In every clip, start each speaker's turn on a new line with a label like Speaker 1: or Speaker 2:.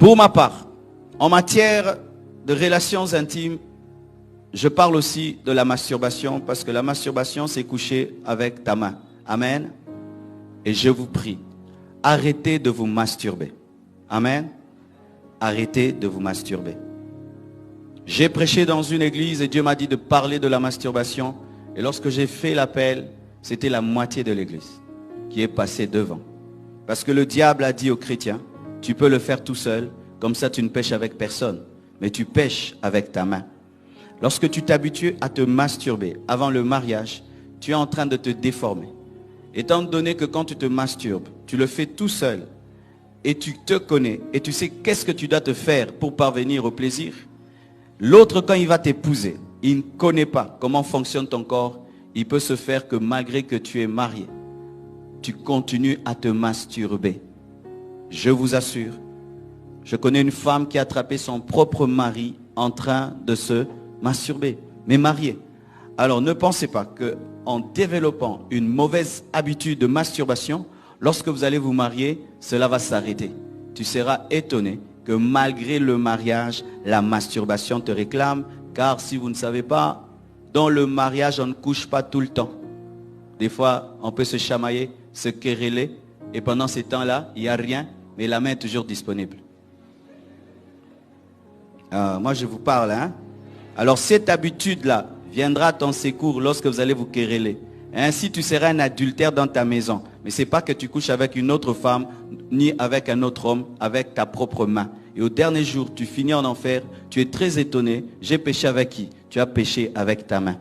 Speaker 1: Pour ma part, en matière de relations intimes, je parle aussi de la masturbation parce que la masturbation, c'est coucher avec ta main. Amen. Et je vous prie, arrêtez de vous masturber. Amen. Arrêtez de vous masturber. J'ai prêché dans une église et Dieu m'a dit de parler de la masturbation. Et lorsque j'ai fait l'appel, c'était la moitié de l'église qui est passée devant. Parce que le diable a dit aux chrétiens, tu peux le faire tout seul, comme ça tu ne pêches avec personne, mais tu pêches avec ta main. Lorsque tu t'habitues à te masturber avant le mariage, tu es en train de te déformer. Étant donné que quand tu te masturbes, tu le fais tout seul et tu te connais et tu sais qu'est-ce que tu dois te faire pour parvenir au plaisir. L'autre, quand il va t'épouser, il ne connaît pas comment fonctionne ton corps. Il peut se faire que malgré que tu es marié, tu continues à te masturber. Je vous assure, je connais une femme qui a attrapé son propre mari en train de se masturber, mais marié. Alors ne pensez pas qu'en développant une mauvaise habitude de masturbation, lorsque vous allez vous marier, cela va s'arrêter. Tu seras étonné que malgré le mariage, la masturbation te réclame, car si vous ne savez pas, dans le mariage, on ne couche pas tout le temps. Des fois, on peut se chamailler, se quereller, et pendant ces temps-là, il n'y a rien, mais la main est toujours disponible. Moi, je vous parle, hein. Alors, cette habitude-là viendra à ton secours lorsque vous allez vous quereller. Ainsi, tu seras un adultère dans ta maison. Mais ce n'est pas que tu couches avec une autre femme, ni avec un autre homme, avec ta propre main. Et au dernier jour, tu finis en enfer, tu es très étonné. J'ai péché avec qui? Tu as péché avec ta main.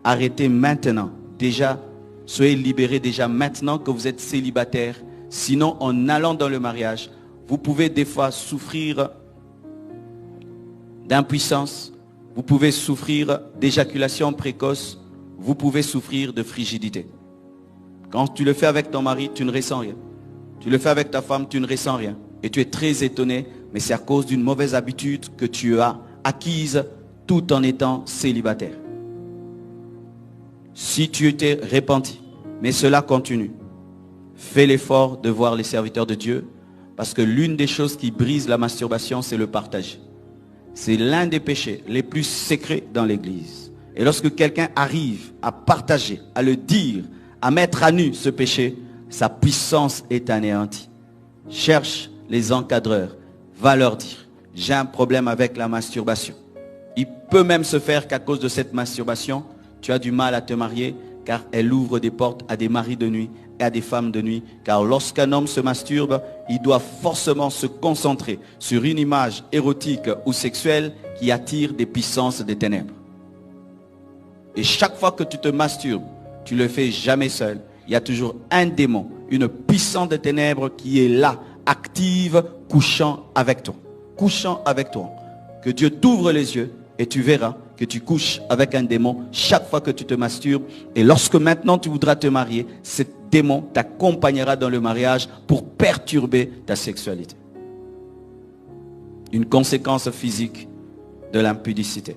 Speaker 1: Arrêtez maintenant. Déjà, soyez libérés déjà maintenant que vous êtes célibataire. Sinon, en allant dans le mariage, vous pouvez des fois souffrir d'impuissance. Vous pouvez souffrir d'éjaculation précoce. Vous pouvez souffrir de frigidité. Quand tu le fais avec ton mari, tu ne ressens rien. Tu le fais avec ta femme, tu ne ressens rien. Et tu es très étonné, mais c'est à cause d'une mauvaise habitude que tu as acquise tout en étant célibataire. Si tu t'es repenti, mais cela continue, fais l'effort de voir les serviteurs de Dieu, parce que l'une des choses qui brise la masturbation, c'est le partage. C'est l'un des péchés les plus secrets dans l'église. Et lorsque quelqu'un arrive à partager, à le dire, à mettre à nu ce péché, sa puissance est anéantie. Cherche les encadreurs, va leur dire, j'ai un problème avec la masturbation. Il peut même se faire qu'à cause de cette masturbation, tu as du mal à te marier, car elle ouvre des portes à des maris de nuit et à des femmes de nuit. Car lorsqu'un homme se masturbe, il doit forcément se concentrer sur une image érotique ou sexuelle qui attire des puissances des ténèbres. Et chaque fois que tu te masturbes, tu ne le fais jamais seul. Il y a toujours un démon, une puissance des ténèbres qui est là, active, couchant avec toi. Couchant avec toi. Que Dieu t'ouvre les yeux et tu verras que tu couches avec un démon chaque fois que tu te masturbes. Et lorsque maintenant tu voudras te marier, ce démon t'accompagnera dans le mariage pour perturber ta sexualité. Une conséquence physique de l'impudicité.